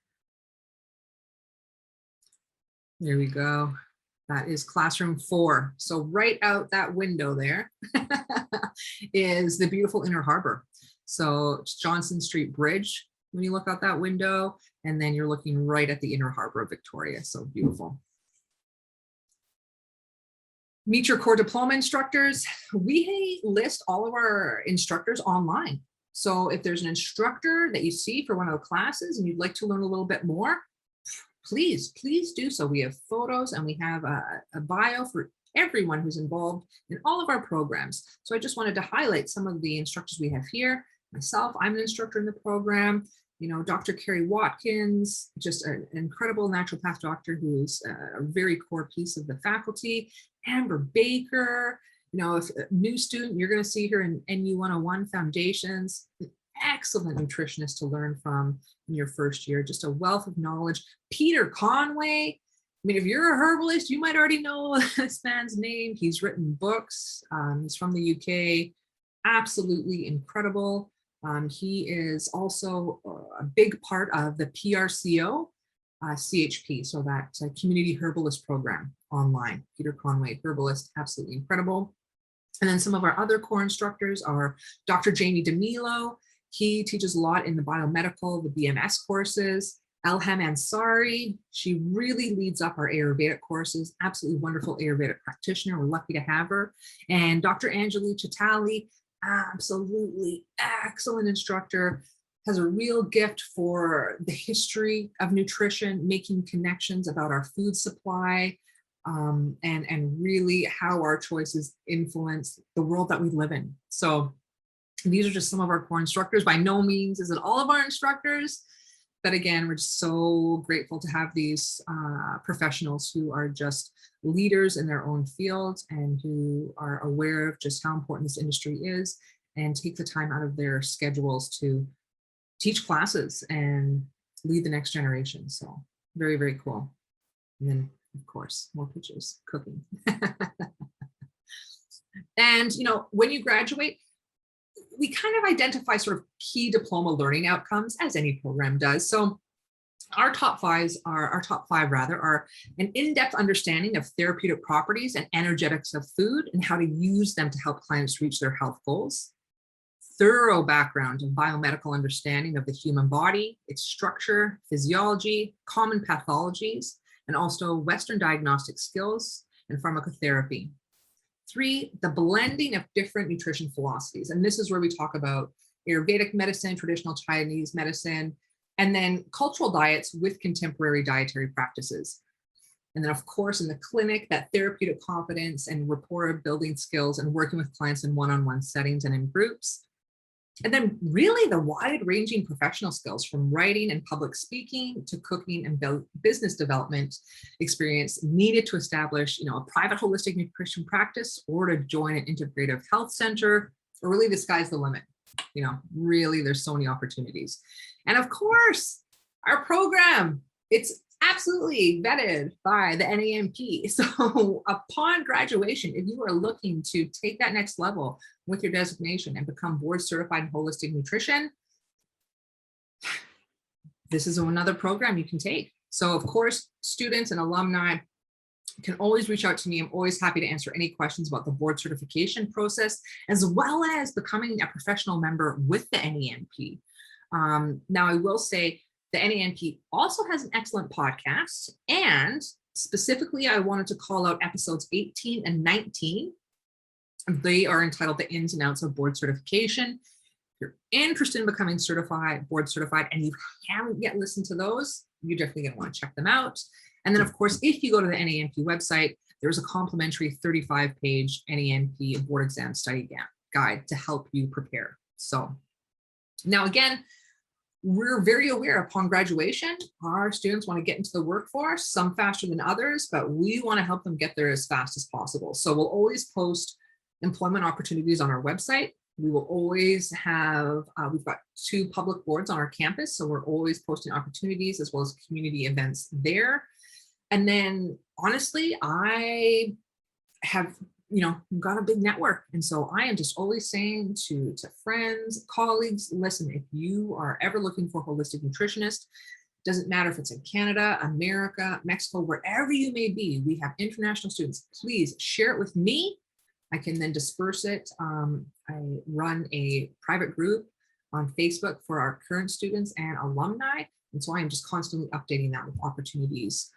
Speaker 2: There we go. That is classroom 4. So right out that window there is the beautiful Inner Harbor. So it's Johnson Street Bridge when you look out that window, and then you're looking right at the Inner Harbor of Victoria. So beautiful. Meet your core diploma instructors. We list all of our instructors online. So if there's an instructor that you see for one of the classes and you'd like to learn a little bit more, please do so. We have photos and we have a bio for everyone who's involved in all of our programs. So I just wanted to highlight some of the instructors we have here. Myself, I'm an instructor in the program. Dr. Carrie Watkins, just an incredible naturopath doctor who's a very core piece of the faculty. Amber Baker, if a new student, you're going to see her in NU 101 Foundations. Excellent nutritionist to learn from in your first year, just a wealth of knowledge. Peter Conway, mean, if you're a herbalist, you might already know this man's name. He's written books. He's from the UK. Absolutely incredible. He is also a big part of the PRCO CHP, so that Community Herbalist Program online. Peter Conway, herbalist, absolutely incredible. And then some of our other core instructors are Dr. Jamie DeMilo. He teaches a lot in the biomedical, the BMS courses. Elham Ansari, she really leads up our Ayurvedic courses, absolutely wonderful Ayurvedic practitioner. We're lucky to have her. And Dr. Anjali Chitali, absolutely excellent instructor, has a real gift for the history of nutrition, making connections about our food supply, and really how our choices influence the world that we live in. So these are just some of our core instructors. By no means is it all of our instructors, but again, we're just so grateful to have these professionals who are just leaders in their own fields and who are aware of just how important this industry is and take the time out of their schedules to teach classes and lead the next generation. So very, very cool. And then, of course, more pictures, cooking. And, you know, when you graduate, we kind of identify sort of key diploma learning outcomes, as any program does. So our top five are an in-depth understanding of therapeutic properties and energetics of food and how to use them to help clients reach their health goals. Thorough background and biomedical understanding of the human body, its structure, physiology, common pathologies, and also Western diagnostic skills and pharmacotherapy. 3, the blending of different nutrition philosophies. And this is where we talk about Ayurvedic medicine, traditional Chinese medicine, and then cultural diets with contemporary dietary practices. And then, of course, in the clinic, that therapeutic competence and rapport building skills and working with clients in one-on-one settings and in groups. And then really the wide-ranging professional skills from writing and public speaking to cooking and business development experience needed to establish, you know, a private holistic nutrition practice or to join an integrative health center, or really the sky's the limit. You know, really there's so many opportunities. And of course, our program, it's absolutely vetted by the NANP. So upon graduation, if you are looking to take that next level with your designation and become board certified in holistic nutrition, this is another program you can take. So of course, students and alumni can always reach out to me. I'm always happy to answer any questions about the board certification process, as well as becoming a professional member with the NANP. Now, I will say the NANP also has an excellent podcast, and specifically, I wanted to call out episodes 18 and 19. They are entitled The Ins and Outs of Board Certification. If you're interested in becoming board certified, and you haven't yet listened to those, you're definitely going to want to check them out. And then, of course, if you go to the NANP website, there's a complimentary 35-page NANP board exam study guide to help you prepare. So now, again, we're very aware upon graduation, our students want to get into the workforce, some faster than others, but we want to help them get there as fast as possible. So we'll always post employment opportunities on our website. We will always have, we've got 2 public boards on our campus, so we're always posting opportunities as well as community events there. And then honestly, I have, you know, got a big network. And so I am just always saying to friends, colleagues, listen, if you are ever looking for a holistic nutritionist, doesn't matter if it's in Canada, America, Mexico, wherever you may be, we have international students, please share it with me. I can then disperse it. I run a private group on Facebook for our current students and alumni. And so I am just constantly updating that with opportunities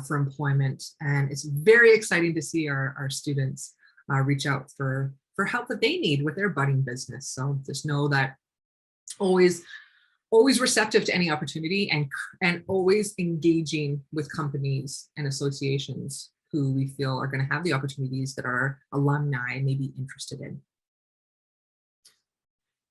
Speaker 2: for employment. And it's very exciting to see our students reach out for help that they need with their budding business. So just know that always receptive to any opportunity and always engaging with companies and associations who we feel are going to have the opportunities that our alumni may be interested in.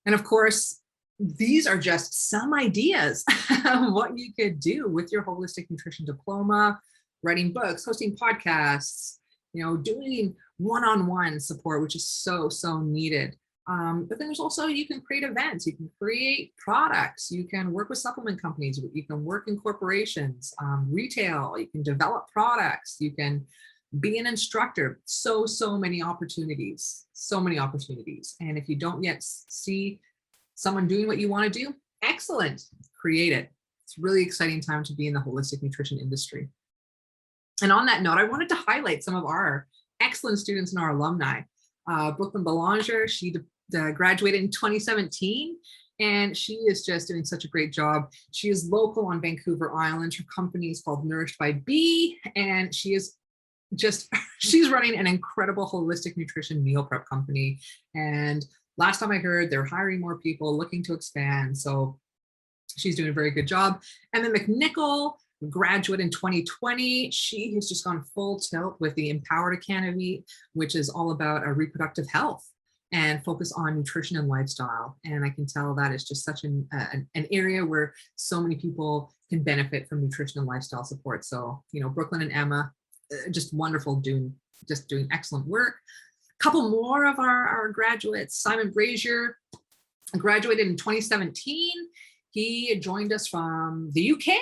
Speaker 2: And of course, these are just some ideas of what you could do with your holistic nutrition diploma, writing books, hosting podcasts, you know, doing one-on-one support, which is so needed. But then there's also, you can create events, you can create products, you can work with supplement companies, you can work in corporations, retail, you can develop products, you can be an instructor. So many opportunities, so many opportunities. And if you don't yet see someone doing what you want to do, excellent, create it. It's a really exciting time to be in the holistic nutrition industry. And on that note, I wanted to highlight some of our excellent students and our alumni. Brooklyn Belanger, she graduated in 2017, and she is just doing such a great job. She is local on Vancouver Island. Her company is called Nourished by Bee, and she is just, she's running an incredible holistic nutrition meal prep company. And last time I heard, they're hiring more people, looking to expand. So she's doing a very good job. And then McNichol, graduate in 2020. She has just gone full tilt with the Empowered Academy, which is all about reproductive health and focus on nutrition and lifestyle. And I can tell that is just such an area where so many people can benefit from nutrition and lifestyle support. So, you know, Brooklyn and Emma, just wonderful, doing excellent work. A couple more of our graduates. Simon Brazier graduated in 2017. He joined us from the UK,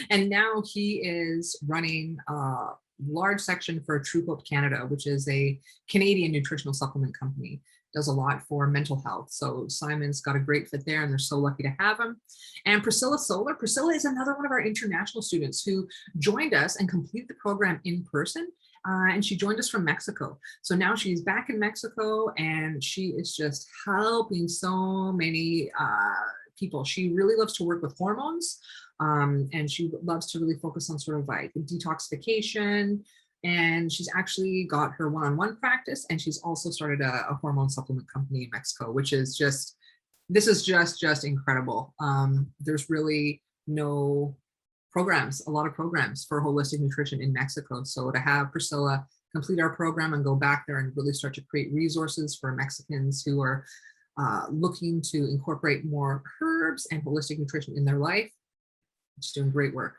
Speaker 2: and now he is running a large section for True Hope Canada, which is a Canadian nutritional supplement company. Does a lot for mental health. So Simon's got a great fit there, and they're so lucky to have him. And Priscilla Solar. Priscilla is another one of our international students who joined us and completed the program in person. And she joined us from Mexico. So now she's back in Mexico, and she is just helping so many people. She really loves to work with hormones, and she loves to really focus on sort of like detoxification. And she's actually got her one-on-one practice, and she's also started a hormone supplement company in Mexico, which is just, this is just incredible. There's really no programs, a lot of programs for holistic nutrition in Mexico. So to have Priscilla complete our program and go back there and really start to create resources for Mexicans who are looking to incorporate more herbs and holistic nutrition in their life, she's doing great work.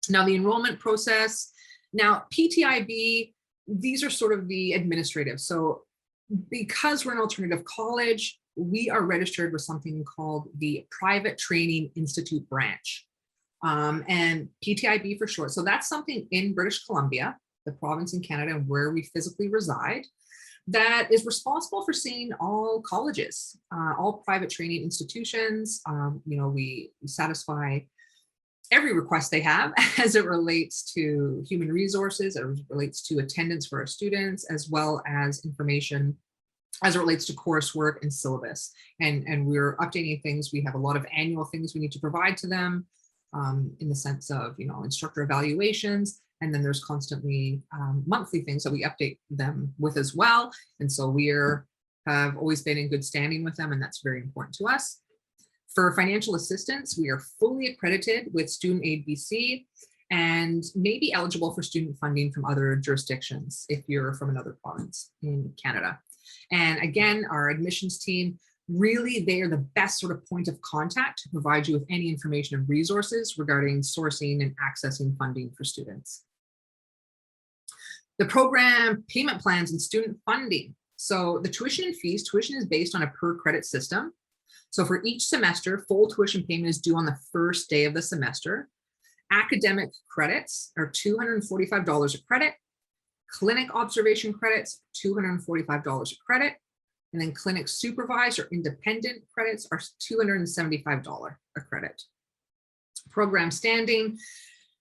Speaker 2: Now the enrollment process, now PTIB, these are sort of the administrative. So because we're an alternative college, we are registered with something called the Private Training Institute branch. And PTIB for short. So that's something in British Columbia, the province in Canada, where we physically reside, that is responsible for seeing all colleges, all private training institutions. You know, we satisfy every request they have as it relates to human resources, as it relates to attendance for our students, as well as information as it relates to coursework and syllabus. And we're updating things. We have a lot of annual things we need to provide to them. In the sense of, you know, instructor evaluations, and then there's constantly monthly things that we update them with as well. And so have always been in good standing with them, and that's very important to us. For financial assistance, we are fully accredited with Student Aid BC and may be eligible for student funding from other jurisdictions if you're from another province in Canada. And again, our admissions team, really, they are the best sort of point of contact to provide you with any information and resources regarding sourcing and accessing funding for students. The program payment plans and student funding. So the tuition and fees, tuition is based on a per credit system. So for each semester, full tuition payment is due on the first day of the semester. Academic credits are $245 a credit. Clinic observation credits, $245 a credit. And then clinic supervised or independent credits are $275 a credit. Program standing.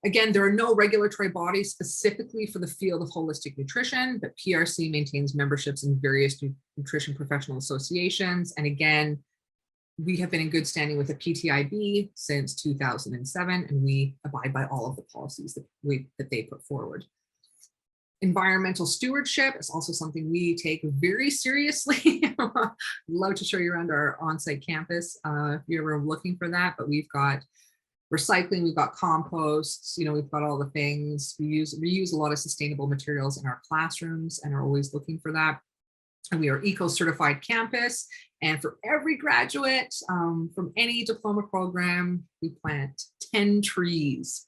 Speaker 2: Again, there are no regulatory bodies specifically for the field of holistic nutrition, but PRC maintains memberships in various nutrition professional associations. And again, we have been in good standing with the PTIB since 2007, and we abide by all of the policies that they put forward. Environmental stewardship is also something we take very seriously. Love to show you around our on-site campus if you're ever looking for that, but we've got recycling, we've got composts, you know, we've got all the things. We use a lot of sustainable materials in our classrooms and are always looking for that. And we are eco-certified campus. And for every graduate from any diploma program, we plant 10 trees.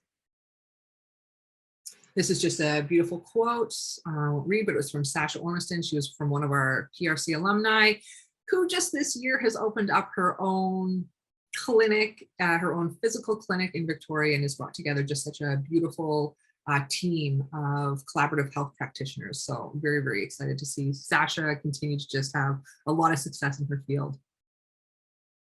Speaker 2: This is just a beautiful quote. I won't read, but it was from Sasha Ormiston. She was from one of our PRC alumni, who just this year has opened up her own clinic, her own physical clinic in Victoria, and has brought together just such a beautiful team of collaborative health practitioners. So I'm very, very excited to see Sasha continue to just have a lot of success in her field.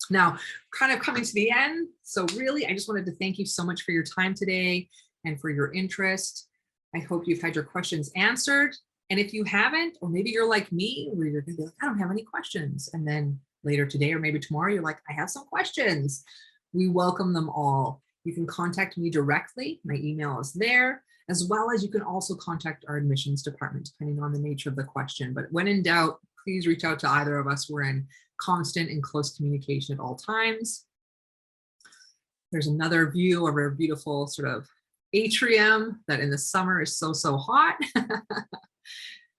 Speaker 2: Now, kind of coming to the end. So really, I just wanted to thank you so much for your time today and for your interest. I hope you've had your questions answered. And if you haven't, or maybe you're like me, where you're gonna be like, I don't have any questions. And then later today, or maybe tomorrow, you're like, I have some questions. We welcome them all. You can contact me directly. My email is there, as well as you can also contact our admissions department, depending on the nature of the question. But when in doubt, please reach out to either of us. We're in constant and close communication at all times. There's another view of our beautiful sort of atrium that in the summer is so, so hot.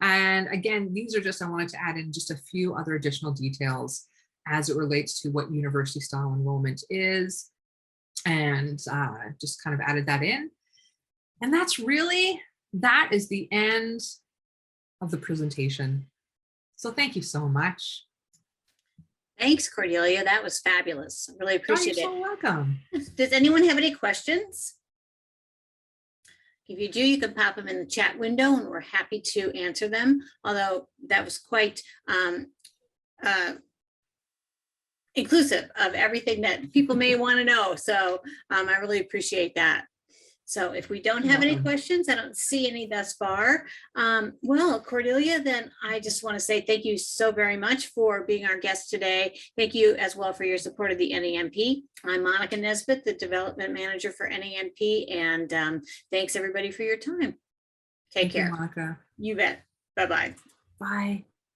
Speaker 2: And again, these are just, I wanted to add in just a few other additional details as it relates to what university style enrollment is, and just kind of added that in. And that's really, that is the end of the presentation. So thank you so much.
Speaker 1: Thanks, Cordelia. That was fabulous. I really appreciate it.
Speaker 2: You're so welcome.
Speaker 1: Does anyone have any questions? If you do, you can pop them in the chat window and we're happy to answer them. Although that was quite inclusive of everything that people may want to know. So I really appreciate that. So if we don't have any questions, I don't see any thus far. Well, Cordelia, then I just want to say thank you so very much for being our guest today. Thank you as well for your support of the NANP. I'm Monica Nesbitt, the Development Manager for NANP, and thanks everybody for your time. Take care.
Speaker 2: Monica.
Speaker 1: You bet. Bye-bye.
Speaker 2: Bye.